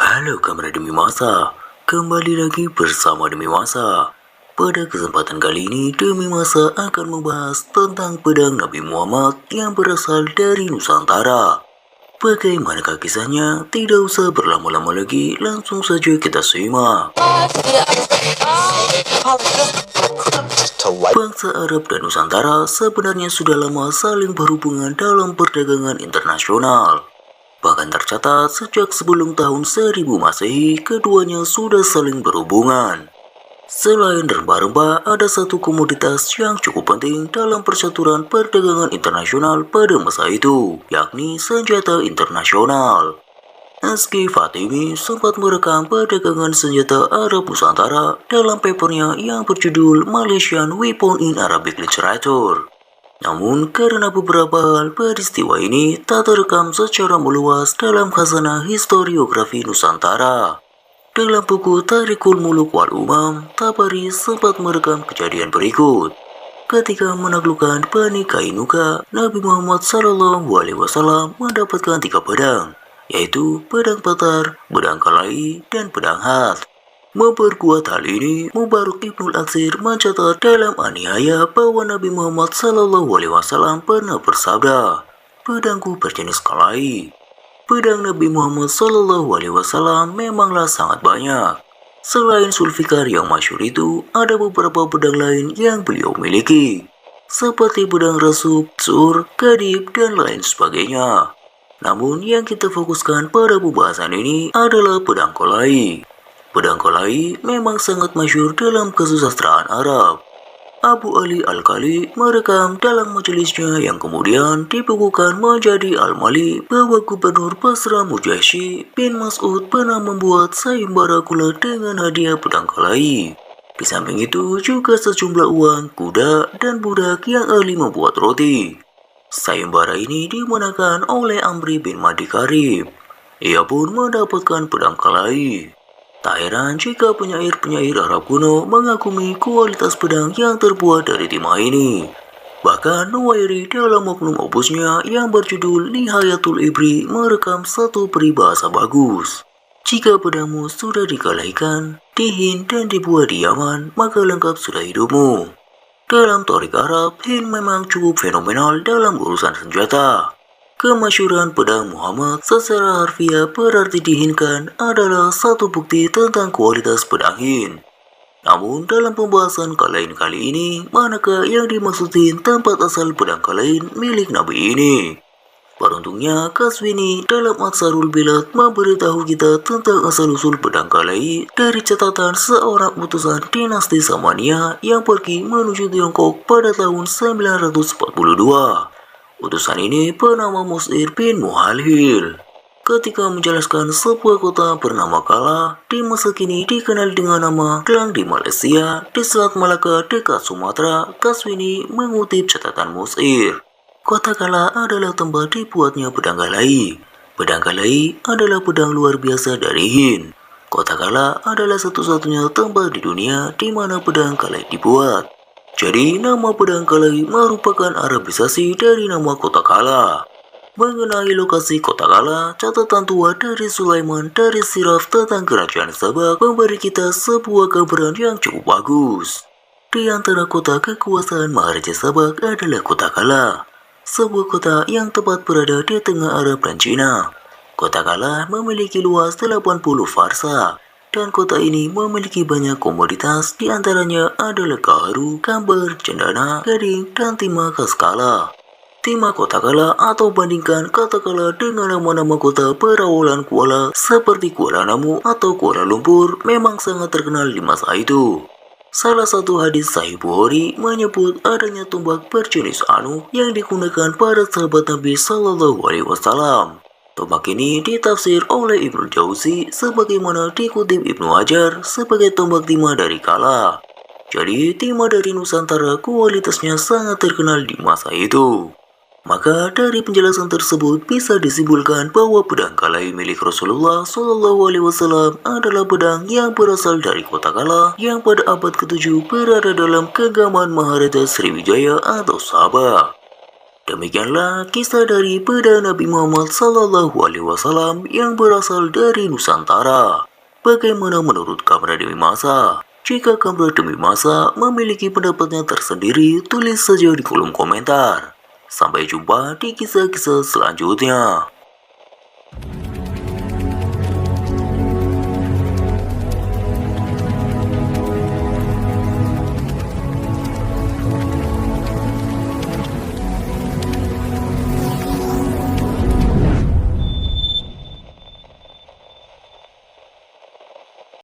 Halo kawan Demi Masa, kembali lagi bersama Demi Masa. Pada kesempatan kali ini Demi Masa akan membahas tentang pedang Nabi Muhammad yang berasal dari Nusantara. Bagaimanakah kisahnya? Tidak usah berlama-lama lagi, langsung saja kita simak. Bangsa Arab dan Nusantara sebenarnya sudah lama saling berhubungan dalam perdagangan internasional. Bahkan tercatat sejak sebelum tahun 1000 Masehi, keduanya sudah saling berhubungan. Selain rempah-rempah, ada satu komoditas yang cukup penting dalam percaturan perdagangan internasional pada masa itu, yakni senjata internasional. Meski Fatimi sempat merekam perdagangan senjata Arab Nusantara dalam papernya yang berjudul Malaysian Weapon in Arabic Literature. Namun karena beberapa hal peristiwa ini tak terekam secara meluas dalam khazanah historiografi Nusantara. Dalam buku Tarikhul Muluk wal Umam, Tabari sempat merekam kejadian berikut. Ketika menaklukkan Bani Kainuka, Nabi Muhammad SAW mendapatkan 3 pedang, yaitu pedang Patar, pedang Kalai, dan pedang Had. Memperkuat hal ini, Mubarak Ibnul Atsir mencatat dalam Anihaya bahwa Nabi Muhammad SAW pernah bersabda, "Pedangku berjenis Kalai." Pedang Nabi Muhammad SAW memanglah sangat banyak. Selain Zulfikar yang masyhur itu, ada beberapa pedang lain yang beliau miliki, seperti pedang Rasub, Sur, Kadib, dan lain sebagainya. Namun yang kita fokuskan pada pembahasan ini adalah pedang Kalai. Pedang Kalai memang sangat masyhur dalam kesusastraan Arab. Abu Ali Al-Kali merekam dalam majelisnya yang kemudian dibukukan menjadi Al-Mali bahwa Gubernur Basra Mujahshi bin Mas'ud pernah membuat sayembara gula dengan hadiah pedang Kalai. Di samping itu juga sejumlah uang, kuda, dan budak yang ahli membuat roti. Sayembara ini dimenangkan oleh Amri bin Madi Karib. Ia pun mendapatkan pedang Kalai. Tak heran jika penyair-penyair Arab kuno mengagumi kualitas pedang yang terbuat dari timah ini. Bahkan Nuwairi dalam oknum opusnya yang berjudul Nihayatul Ibri merekam satu peribahasa bagus. Jika pedangmu sudah dikalahikan, dihin dan dibuat di Yaman, maka lengkap sudah hidupmu. Dalam Torik Arab, Hind memang cukup fenomenal dalam urusan senjata. Kemasyhuran pedang Muhammad secara harfiah berarti dihinkan adalah satu bukti tentang kualitas pedang Hind. Namun dalam pembahasan Kalain kali ini, manakah yang dimaksudin tempat asal pedang Kalain milik Nabi ini? Beruntungnya Kaswini dalam Atsarul Bilad memberitahu kita tentang asal-usul pedang Kalai dari catatan seorang utusan dinasti Samania yang pergi menuju Tiongkok pada tahun 942. Utusan ini bernama Mus'ir bin Muhalhil. Ketika menjelaskan sebuah kota bernama Kala, di masa kini dikenal dengan nama Klang di Malaysia, di Selat Malaka dekat Sumatera, Kaswini mengutip catatan Mus'ir. Kota Kala adalah tempat dibuatnya pedang Kalai. Pedang Kalai adalah pedang luar biasa dari Hind. Kota Kala adalah satu-satunya tempat di dunia di mana pedang Kalai dibuat. Jadi nama pedang Kalai merupakan Arabisasi dari nama kota Kala. Mengenai lokasi kota Kala, catatan tua dari Sulaiman dari Siraf tentang kerajaan Sabak memberi kita sebuah gambaran yang cukup bagus. Di antara kota kekuasaan Maharaja Sabak adalah kota Kala, sebuah kota yang tepat berada di tengah Arab dan Cina. Kota Kala memiliki luas 80 farsa. Dan kota ini memiliki banyak komoditas, diantaranya adalah gaharu, kamber, cendana, gading, dan timah khas Kala. Timah kota Kala atau bandingkan katakanlah dengan nama-nama kota perawalan Kuala seperti Kuala Namu atau Kuala Lumpur memang sangat terkenal di masa itu. Salah satu hadis Sahih Bukhari menyebut adanya tombak berjenis anu yang digunakan para sahabat Nabi SAW. Tombak ini ditafsir oleh Ibnu Jauzi sebagaimana dikutip Ibnu Hajar sebagai tombak timah dari Kala. Jadi timah dari Nusantara kualitasnya sangat terkenal di masa itu. Maka dari penjelasan tersebut bisa disimpulkan bahwa pedang Kalai milik Rasulullah SAW adalah pedang yang berasal dari kota Kala yang pada abad ke-7 berada dalam genggaman Maharaja Sriwijaya atau Sabah. Demikianlah kisah dari Perdana Nabi Muhammad SAW yang berasal dari Nusantara. Bagaimana menurut Kamera Demi Masa? Jika Kamera Demi Masa memiliki pendapatnya tersendiri, tulis saja di kolom komentar. Sampai jumpa di kisah-kisah selanjutnya.